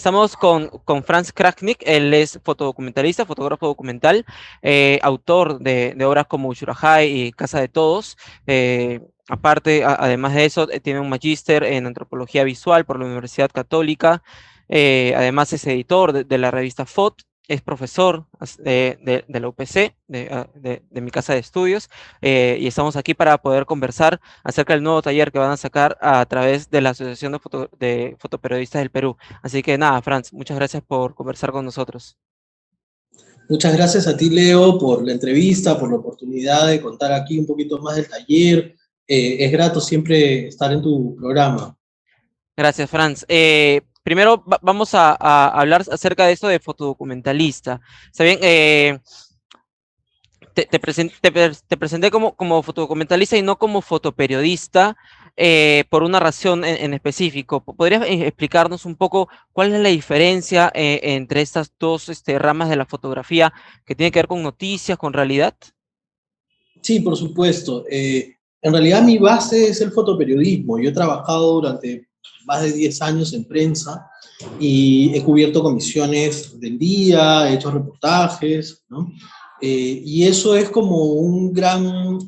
Estamos con Franz Kraknik. Él es fotodocumentalista, fotógrafo documental, autor de obras como Ushurajai y Casa de Todos. Aparte, además de eso, tiene un magíster en antropología visual por la Universidad Católica. Además es editor de la revista FOT, es profesor de la UPC, de mi casa de estudios, y estamos aquí para poder conversar acerca del nuevo taller que van a sacar a través de la Asociación de Fotoperiodistas del Perú. Así que nada, Franz, muchas gracias por conversar con nosotros. Muchas gracias a ti, Leo, por la entrevista, por la oportunidad de contar aquí un poquito más del taller. Es grato siempre estar en tu programa. Gracias, Franz. Primero vamos a hablar acerca de esto de fotodocumentalista. ¿Está bien? Te presenté como fotodocumentalista y no como fotoperiodista, por una razón en específico. ¿Podrías explicarnos un poco cuál es la diferencia entre estas dos ramas de la fotografía que tiene que ver con noticias, con realidad? Sí, por supuesto. En realidad mi base es el fotoperiodismo. Yo he trabajado durante más de 10 años en prensa y he cubierto comisiones del día, he hecho reportajes, ¿no? Y eso es como un gran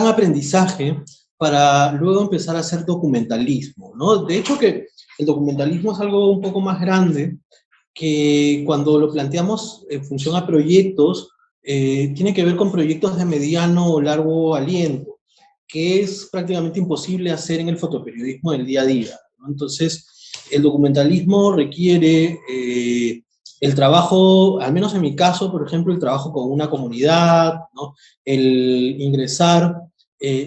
aprendizaje para luego empezar a hacer documentalismo, ¿no? De hecho que el documentalismo es algo un poco más grande que cuando lo planteamos en función a proyectos, tiene que ver con proyectos de mediano o largo aliento, que es prácticamente imposible hacer en el fotoperiodismo del día a día, ¿no? Entonces, el documentalismo requiere el trabajo, al menos en mi caso, por ejemplo, el trabajo con una comunidad, ¿no? El ingresar,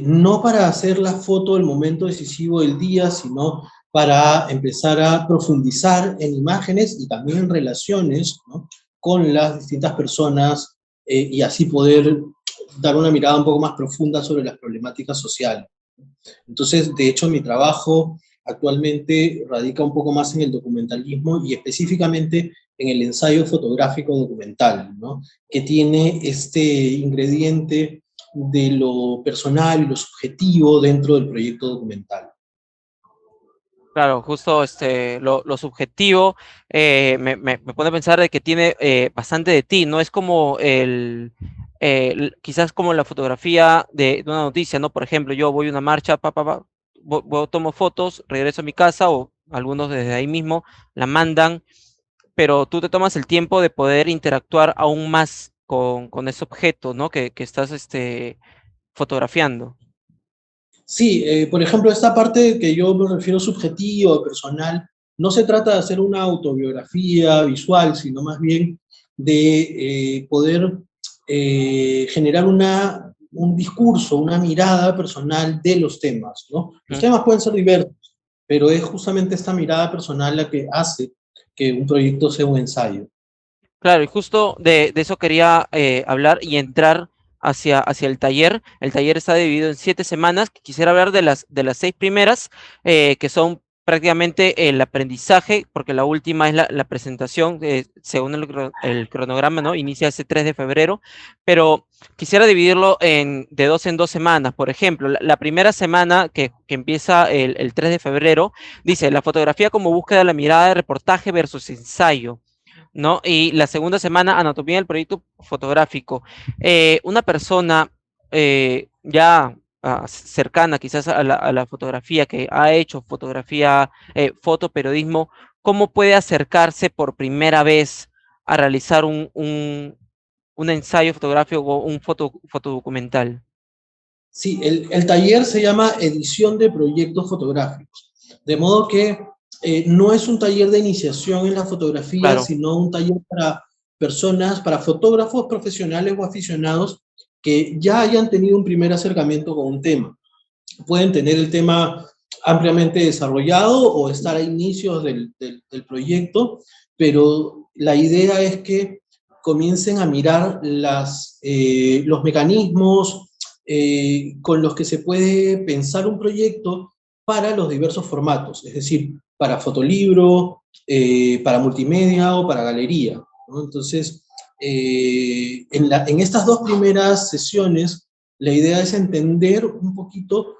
no para hacer la foto del momento decisivo del día, sino para empezar a profundizar en imágenes y también en relaciones, ¿no? Con las distintas personas, y así poder dar una mirada un poco más profunda sobre las problemáticas sociales. Entonces, de hecho, mi trabajo actualmente radica un poco más en el documentalismo y específicamente en el ensayo fotográfico documental, ¿no? Que tiene este ingrediente de lo personal y lo subjetivo dentro del proyecto documental. Claro, justo lo subjetivo me pone a pensar de que tiene bastante de ti, ¿no? Es como quizás como la fotografía de una noticia, ¿no? Por ejemplo, yo voy a una marcha, tomo fotos, regreso a mi casa o algunos desde ahí mismo la mandan, pero tú te tomas el tiempo de poder interactuar aún más con ese objeto, ¿no? Que estás fotografiando. Sí, por ejemplo, esta parte que yo me refiero subjetivo, personal, no se trata de hacer una autobiografía visual, sino más bien de poder generar un discurso, una mirada personal de los temas, ¿no? Los ¿Mm? temas pueden ser diversos, pero es justamente esta mirada personal la que hace que un proyecto sea un ensayo. Claro, y justo de eso quería hablar y entrar hacia el taller. El taller está dividido en 7 semanas. Quisiera hablar de las 6 primeras, que son prácticamente el aprendizaje, porque la última es la presentación, según el cronograma, ¿no? Inicia ese 3 de febrero, pero quisiera dividirlo de 2 en 2 semanas. Por ejemplo, la primera semana que empieza el 3 de febrero, dice la fotografía como búsqueda de la mirada de reportaje versus ensayo, ¿no? Y la segunda semana, anatomía del proyecto fotográfico. Una persona ya cercana quizás a la fotografía, que ha hecho fotografía, fotoperiodismo, ¿cómo puede acercarse por primera vez a realizar un ensayo fotográfico o un fotodocumental? Sí, el taller se llama Edición de Proyectos Fotográficos, de modo que no es un taller de iniciación en la fotografía, Claro. sino un taller para personas, para fotógrafos profesionales o aficionados que ya hayan tenido un primer acercamiento con un tema. Pueden tener el tema ampliamente desarrollado o estar a inicios del proyecto, pero la idea es que comiencen a mirar los mecanismos con los que se puede pensar un proyecto para los diversos formatos, es decir, para fotolibro, para multimedia o para galería, ¿no? Entonces, en estas dos primeras sesiones, la idea es entender un poquito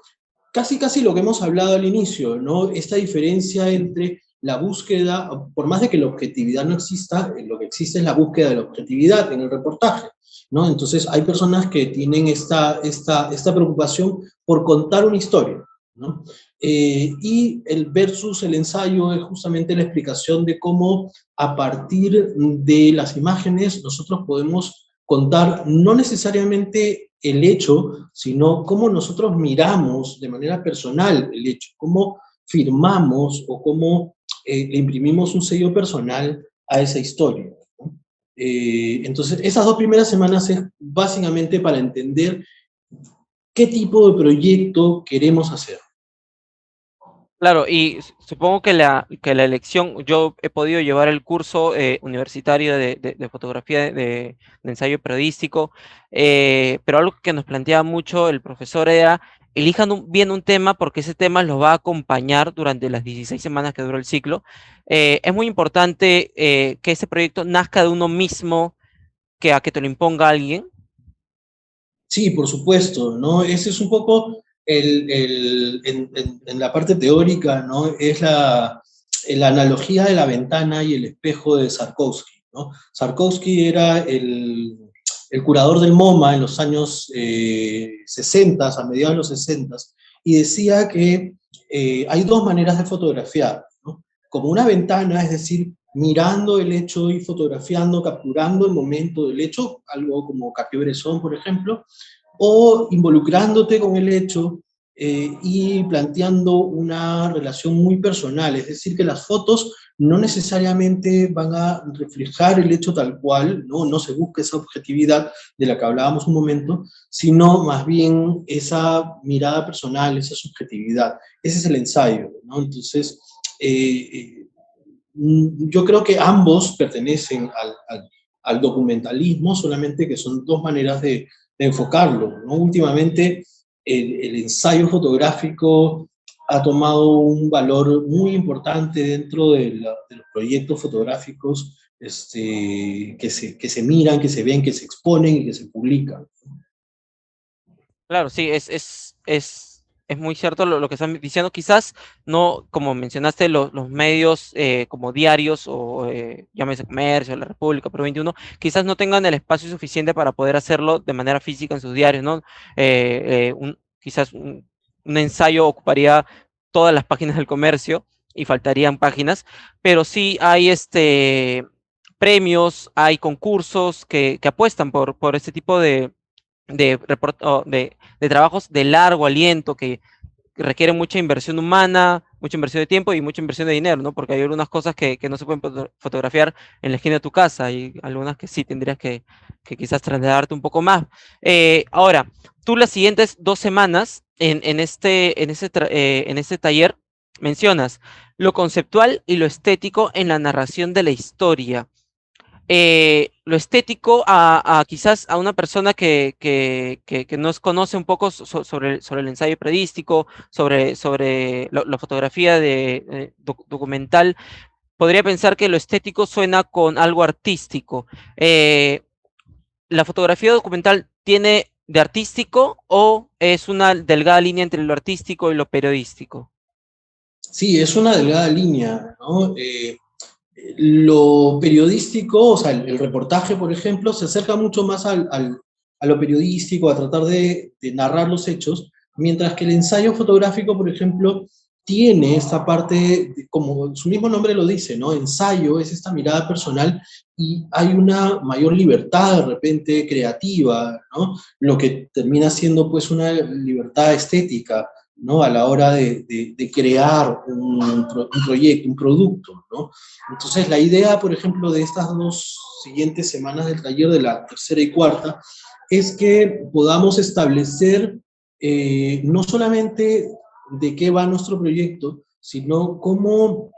casi lo que hemos hablado al inicio, ¿no? Esta diferencia entre la búsqueda, por más de que la objetividad no exista, lo que existe es la búsqueda de la objetividad en el reportaje, ¿no? Entonces hay personas que tienen esta preocupación por contar una historia, ¿no? Y el versus el ensayo es justamente la explicación de cómo a partir de las imágenes nosotros podemos contar no necesariamente el hecho, sino cómo nosotros miramos de manera personal el hecho, cómo firmamos o cómo le imprimimos un sello personal a esa historia, ¿no? Entonces, esas 2 primeras semanas es básicamente para entender qué tipo de proyecto queremos hacer. Claro, y supongo que la elección, yo he podido llevar el curso universitario de fotografía de ensayo periodístico, pero algo que nos planteaba mucho el profesor era, elijan bien un tema porque ese tema los va a acompañar durante las 16 semanas que dura el ciclo. Es muy importante que ese proyecto nazca de uno mismo que a que te lo imponga alguien. Sí, por supuesto, ¿no? Ese es un poco en la parte teórica, ¿no? Es la analogía de la ventana y el espejo de Sarkovsky, ¿no? Sarkovsky era el curador del MoMA en los años 60, a mediados de los 60, y decía que hay dos maneras de fotografiar, ¿no? Como una ventana, es decir, mirando el hecho y fotografiando, capturando el momento del hecho, algo como Cartier-Bresson, por ejemplo, o involucrándote con el hecho y planteando una relación muy personal, es decir, que las fotos no necesariamente van a reflejar el hecho tal cual, no, no se busca esa objetividad de la que hablábamos un momento, sino más bien esa mirada personal, esa subjetividad. Ese es el ensayo, ¿no? Entonces, yo creo que ambos pertenecen al documentalismo, solamente que son dos maneras de enfocarlo, ¿no? Últimamente el ensayo fotográfico ha tomado un valor muy importante dentro de los proyectos fotográficos que se miran, que se ven, que se exponen y que se publican. Claro, sí, es muy cierto lo que están diciendo. Quizás no, como mencionaste, los medios como diarios o llámese Comercio, La República, Pro 21, quizás no tengan el espacio suficiente para poder hacerlo de manera física en sus diarios, ¿no? Quizás un ensayo ocuparía todas las páginas del Comercio y faltarían páginas, pero sí hay premios, hay concursos que apuestan por este tipo de trabajos de largo aliento que requieren mucha inversión humana, mucha inversión de tiempo y mucha inversión de dinero, ¿no? Porque hay algunas cosas que no se pueden fotografiar en la esquina de tu casa y algunas que sí tendrías que quizás trasladarte un poco más. Ahora, tú las siguientes 2 semanas en este taller mencionas lo conceptual y lo estético en la narración de la historia. Lo estético quizás a una persona que nos conoce un poco sobre el ensayo periodístico, sobre la fotografía documental, podría pensar que lo estético suena con algo artístico. ¿La fotografía documental tiene de artístico o es una delgada línea entre lo artístico y lo periodístico? Sí, es una delgada línea, ¿no? Lo periodístico, o sea, el reportaje, por ejemplo, se acerca mucho más a lo periodístico, a tratar de narrar los hechos, mientras que el ensayo fotográfico, por ejemplo, tiene esta parte, como su mismo nombre lo dice, ¿no? Ensayo es esta mirada personal y hay una mayor libertad de repente creativa, ¿no? Lo que termina siendo pues una libertad estética, ¿no? A la hora de crear un proyecto, un producto, ¿no? Entonces, la idea, por ejemplo, de estas 2 siguientes semanas del taller, de la tercera y cuarta, es que podamos establecer no solamente de qué va nuestro proyecto, sino cómo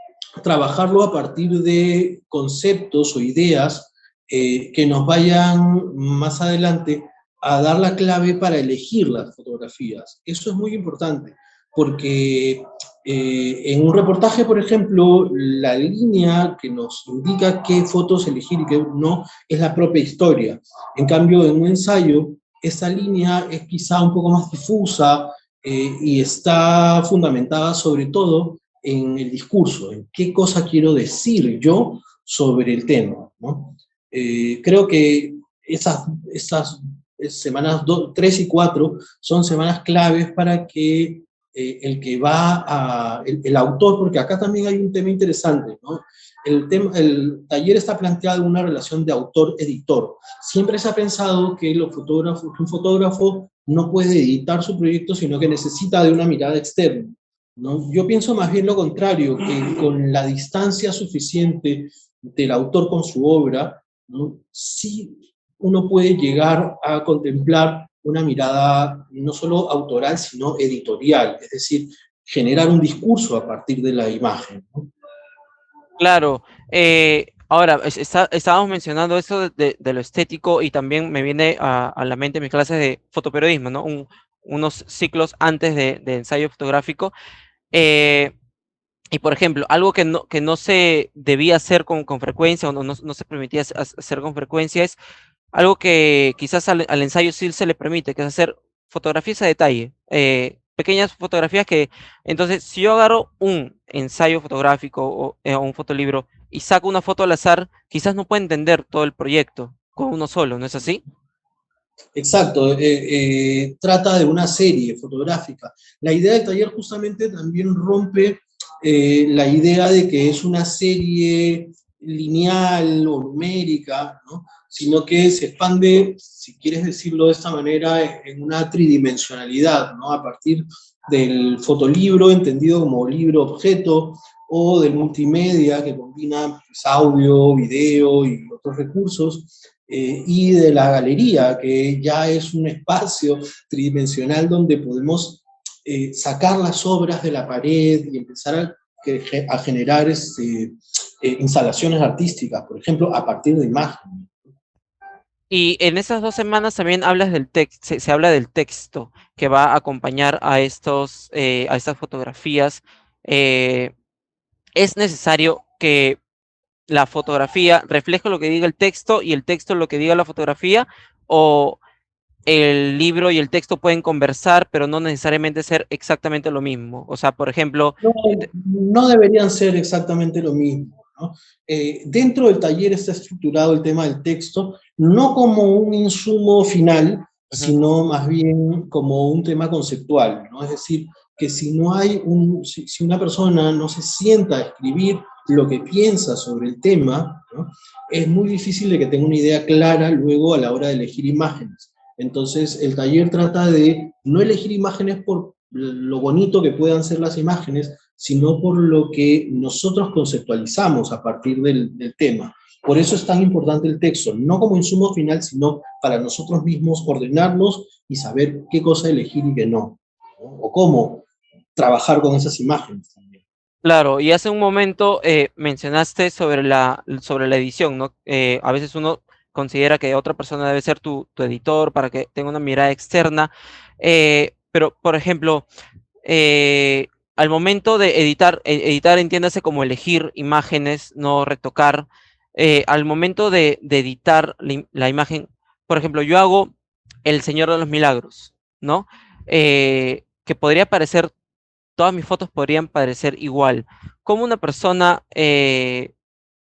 trabajarlo a partir de conceptos o ideas que nos vayan más adelante a dar la clave para elegir las fotografías. Eso es muy importante, porque en un reportaje, por ejemplo, la línea que nos indica qué fotos elegir y qué no es la propia historia. En cambio, en un ensayo, esa línea es quizá un poco más difusa y está fundamentada sobre todo en el discurso, en qué cosa quiero decir yo sobre el tema, ¿no? Creo que esas semanas 3 y 4 son semanas claves para que el que va el autor, porque acá también hay un tema interesante, ¿no? El taller está planteado en una relación de autor-editor. Siempre se ha pensado que un fotógrafo no puede editar su proyecto, sino que necesita de una mirada externa, ¿no? Yo pienso más bien lo contrario, que con la distancia suficiente del autor con su obra, ¿no? Sí uno puede llegar a contemplar una mirada no solo autoral, sino editorial, es decir, generar un discurso a partir de la imagen, ¿no? Claro, ahora estábamos mencionando eso de lo estético y también me viene a la mente mis clases de fotoperiodismo, ¿no? Unos ciclos antes de ensayo fotográfico. eh, y por ejemplo, algo que no se debía hacer con frecuencia o no se permitía hacer con frecuencia es algo que quizás al ensayo sí se le permite, que es hacer fotografías a detalle, pequeñas fotografías que, entonces, si yo agarro un ensayo fotográfico o un fotolibro y saco una foto al azar, quizás no pueda entender todo el proyecto con uno solo, ¿no es así? Exacto, trata de una serie fotográfica. La idea del taller justamente también rompe la idea de que es una serie lineal o numérica, ¿no? Sino que se expande, si quieres decirlo de esta manera, en una tridimensionalidad, ¿no? A partir del fotolibro, entendido como libro objeto, o del multimedia, que combina pues, audio, video y otros recursos, y de la galería, que ya es un espacio tridimensional donde podemos sacar las obras de la pared y empezar a generar instalaciones artísticas, por ejemplo, a partir de imágenes. Y en esas 2 semanas también hablas del texto, se habla del texto que va a acompañar a estas fotografías. Eh, es necesario que la fotografía refleje lo que diga el texto y el texto lo que diga la fotografía, o el libro y el texto pueden conversar, pero no necesariamente ser exactamente lo mismo. O sea, por ejemplo, No, si te- no deberían ser exactamente lo mismo, ¿no? Dentro del taller está estructurado el tema del texto, no como un insumo final, Ujú. sino más bien como un tema conceptual, ¿no? Es decir, que si una persona no se sienta a escribir lo que piensa sobre el tema, ¿no? Es muy difícil de que tenga una idea clara luego a la hora de elegir imágenes. Entonces, el taller trata de no elegir imágenes por lo bonito que puedan ser las imágenes, sino por lo que nosotros conceptualizamos a partir del tema. Por eso es tan importante el texto, no como insumo final, sino para nosotros mismos ordenarnos y saber qué cosa elegir y qué no, ¿no? O cómo trabajar con esas imágenes también. Claro, y hace un momento mencionaste sobre la edición, ¿no? A veces uno considera que otra persona debe ser tu editor para que tenga una mirada externa, pero, por ejemplo, eh, al momento de editar entiéndase como elegir imágenes, no retocar, al momento de editar la imagen, por ejemplo, yo hago El Señor de los Milagros, ¿no? Que podría parecer, todas mis fotos podrían parecer igual. ¿Cómo una persona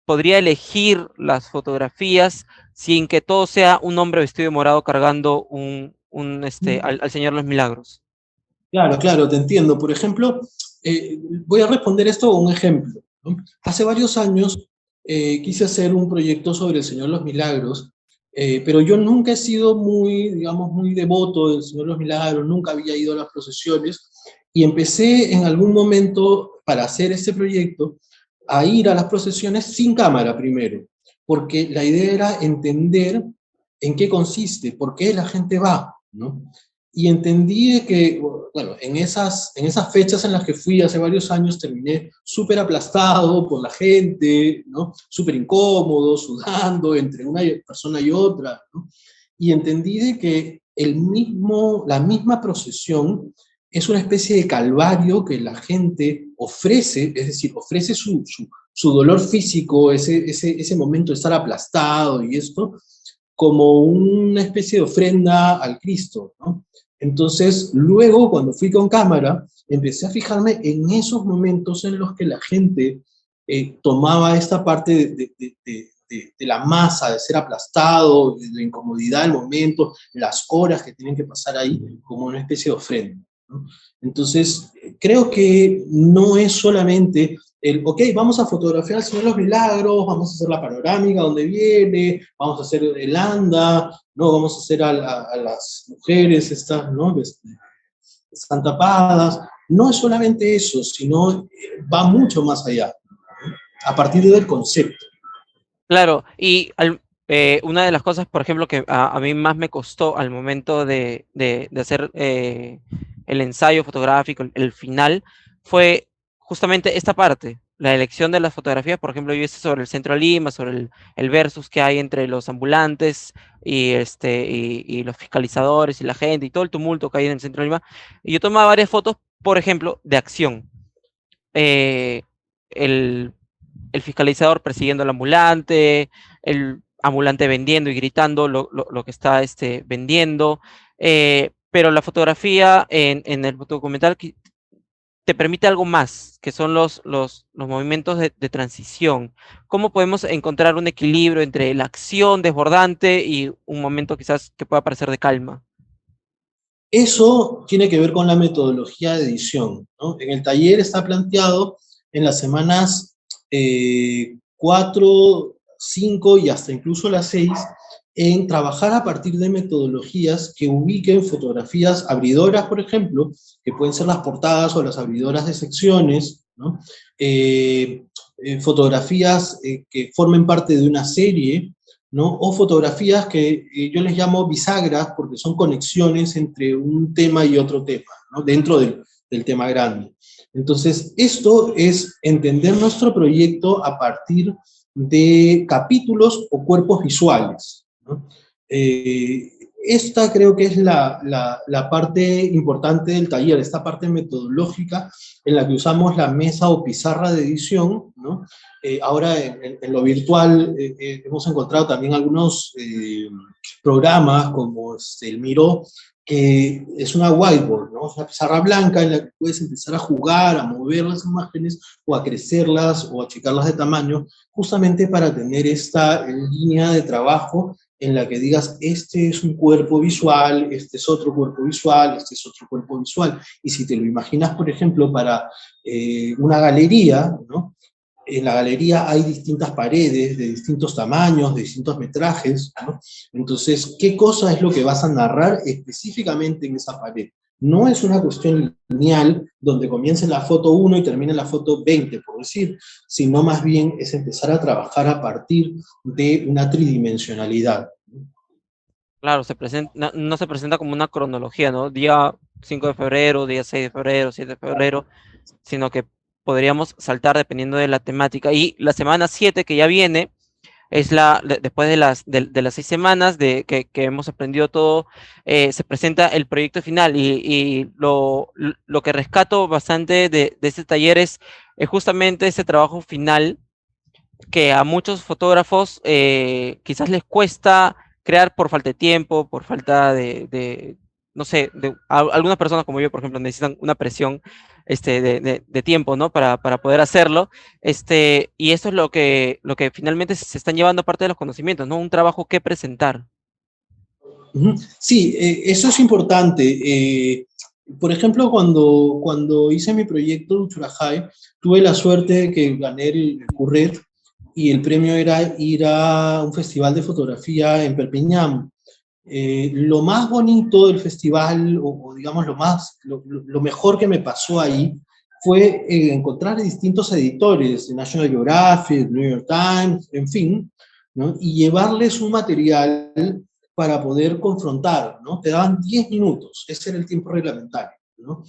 podría elegir las fotografías sin que todo sea un hombre vestido de morado cargando al Señor de los Milagros? Claro, claro, te entiendo. Por ejemplo, voy a responder esto con un ejemplo, ¿no? Hace varios años quise hacer un proyecto sobre el Señor de los Milagros, pero yo nunca he sido muy, digamos, muy devoto del Señor de los Milagros, nunca había ido a las procesiones, y empecé en algún momento para hacer este proyecto a ir a las procesiones sin cámara primero, porque la idea era entender en qué consiste, por qué la gente va, ¿no? Y entendí que, bueno, en esas fechas en las que fui hace varios años, terminé súper aplastado por la gente, ¿no? Súper incómodo, sudando entre una persona y otra, ¿no? Y entendí de que la misma procesión es una especie de calvario que la gente ofrece, es decir, ofrece su dolor físico, ese momento de estar aplastado y esto, como una especie de ofrenda al Cristo, ¿no? Entonces, luego, cuando fui con cámara, empecé a fijarme en esos momentos en los que la gente tomaba esta parte de la masa, de ser aplastado, de la incomodidad del momento, las horas que tienen que pasar ahí, como una especie de ofrenda, ¿no? Entonces, creo que no es solamente el, ok, vamos a fotografiar al Señor de los Milagros, vamos a hacer la panorámica donde viene, vamos a hacer el anda, ¿no? Vamos a hacer a las mujeres estas, ¿no? Están tapadas. No es solamente eso, sino va mucho más allá, a partir del concepto. Claro, y una de las cosas, por ejemplo, que a mí más me costó al momento de hacer el ensayo fotográfico, el final, fue justamente esta parte, la elección de las fotografías. Por ejemplo, yo hice sobre el centro de Lima, sobre el versus que hay entre los ambulantes y los fiscalizadores y la gente y todo el tumulto que hay en el centro de Lima. Y yo tomaba varias fotos, por ejemplo, de acción. Eh, el el fiscalizador persiguiendo al ambulante, el ambulante vendiendo y gritando lo que está vendiendo, pero la fotografía en el documental te permite algo más, que son los movimientos de transición. ¿Cómo podemos encontrar un equilibrio entre la acción desbordante y un momento quizás que pueda parecer de calma? Eso tiene que ver con la metodología de edición, ¿no? En el taller está planteado en las semanas 4, 5 y hasta incluso las 6, en trabajar a partir de metodologías que ubiquen fotografías abridoras, por ejemplo, que pueden ser las portadas o las abridoras de secciones, ¿no? Fotografías que formen parte de una serie, ¿no? O fotografías que yo les llamo bisagras porque son conexiones entre un tema y otro tema, ¿no? Dentro del tema grande. Entonces, esto es entender nuestro proyecto a partir de capítulos o cuerpos visuales, ¿no? Esta creo que es la parte importante del taller, esta parte metodológica en la que usamos la mesa o pizarra de edición, ¿no? Ahora en lo virtual hemos encontrado también algunos programas como el Miro, que es una whiteboard, ¿no? Es una pizarra blanca en la que puedes empezar a jugar, a mover las imágenes o a crecerlas o a achicarlas de tamaño, justamente para tener esta línea de trabajo en la que digas, este es un cuerpo visual, este es otro cuerpo visual, este es otro cuerpo visual. Y si te lo imaginas, por ejemplo, para una galería, ¿no? En la galería hay distintas paredes de distintos tamaños, de distintos metrajes, ¿no? Entonces, ¿qué cosa es lo que vas a narrar específicamente en esa pared? No es una cuestión lineal donde comience la foto 1 y termine la foto 20, por decir, sino más bien es empezar a trabajar a partir de una tridimensionalidad. Claro, no se presenta como una cronología, ¿no? Día 5 de febrero, día 6 de febrero, 7 de febrero, sino que podríamos saltar dependiendo de la temática. Y la semana 7 que ya viene, es después de las 6 semanas que hemos aprendido todo, se presenta el proyecto final y lo que rescato bastante de este taller es justamente ese trabajo final que a muchos fotógrafos quizás les cuesta crear por falta de tiempo, por falta no sé, algunas personas como yo, por ejemplo, necesitan una presión de tiempo, ¿no? Para poder hacerlo. Y eso es lo que finalmente se están llevando parte de los conocimientos, ¿no? Un trabajo que presentar. Sí, eso es importante. Por ejemplo, cuando hice mi proyecto Uchurajay, tuve la suerte de que gané el Curret y el premio era ir a un festival de fotografía en Perpiñán. Lo más bonito del festival, o digamos lo mejor que me pasó ahí, fue encontrar distintos editores de National Geographic, New York Times, en fin, ¿no? Y llevarles un material para poder confrontar, ¿no? Te daban 10 minutos, ese era el tiempo reglamentario, ¿no?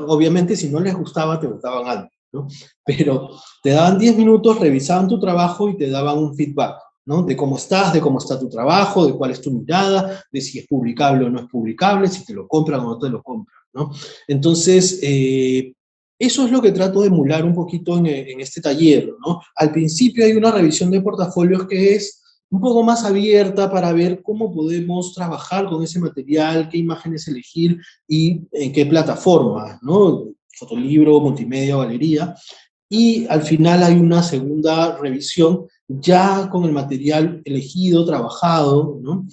Obviamente, si no les gustaba, te votaban antes, ¿no? Pero te daban 10 minutos, revisaban tu trabajo y te daban un feedback, ¿no? De cómo estás, de cómo está tu trabajo, de cuál es tu mirada, de si es publicable o no es publicable, si te lo compran o no te lo compran, ¿no? Entonces, eso es lo que trato de emular un poquito en este taller, ¿no? Al principio hay una revisión de portafolios que es un poco más abierta para ver cómo podemos trabajar con ese material, qué imágenes elegir y en qué plataforma, ¿no? Fotolibro, multimedia, galería. Y al final hay una segunda revisión ya con el material elegido, trabajado, ¿no?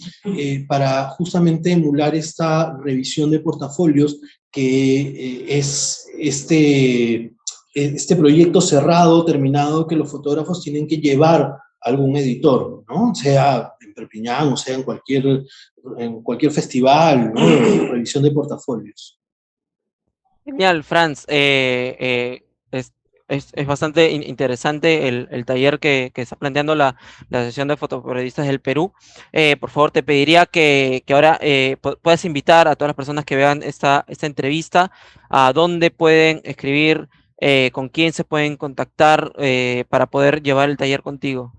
Para justamente emular esta revisión de portafolios que es este proyecto cerrado, terminado, que los fotógrafos tienen que llevar a algún editor, ¿no? Sea en Perpiñán o sea en cualquier festival, ¿no? Revisión de portafolios. Genial, Franz. Es bastante interesante el taller que está planteando la Asociación de Fotoperiodistas del Perú. Por favor, te pediría que ahora puedas invitar a todas las personas que vean esta entrevista a dónde pueden escribir, con quién se pueden contactar para poder llevar el taller contigo.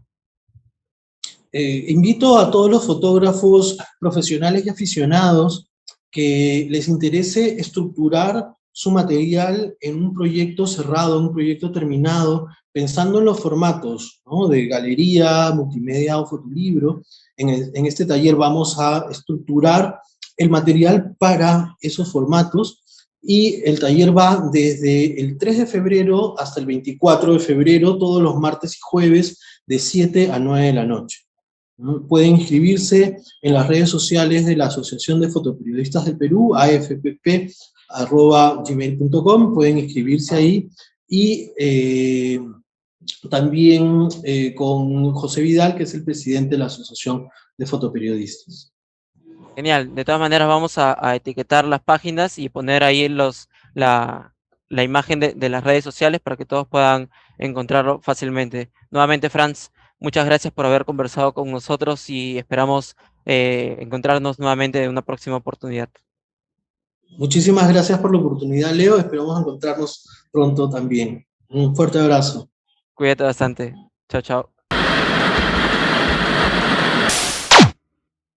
Invito a todos los fotógrafos profesionales y aficionados que les interese estructurar su material en un proyecto cerrado, en un proyecto terminado, pensando en los formatos, ¿no? De galería, multimedia o fotolibro. En este taller vamos a estructurar el material para esos formatos y el taller va desde el 3 de febrero hasta el 24 de febrero, todos los martes y jueves de 7 a 9 de la noche. ¿No? Pueden inscribirse en las redes sociales de la Asociación de Fotoperiodistas del Perú, afpp@gmail.com, pueden inscribirse ahí y también con José Vidal, que es el presidente de la Asociación de Fotoperiodistas. Genial. De todas maneras, vamos a etiquetar las páginas y poner ahí la imagen de las redes sociales para que todos puedan encontrarlo fácilmente. Nuevamente, Franz, muchas gracias por haber conversado con nosotros y esperamos encontrarnos nuevamente en una próxima oportunidad. Muchísimas gracias por la oportunidad, Leo. Esperamos encontrarnos pronto también. Un fuerte abrazo. Cuídate bastante. Chao, chao.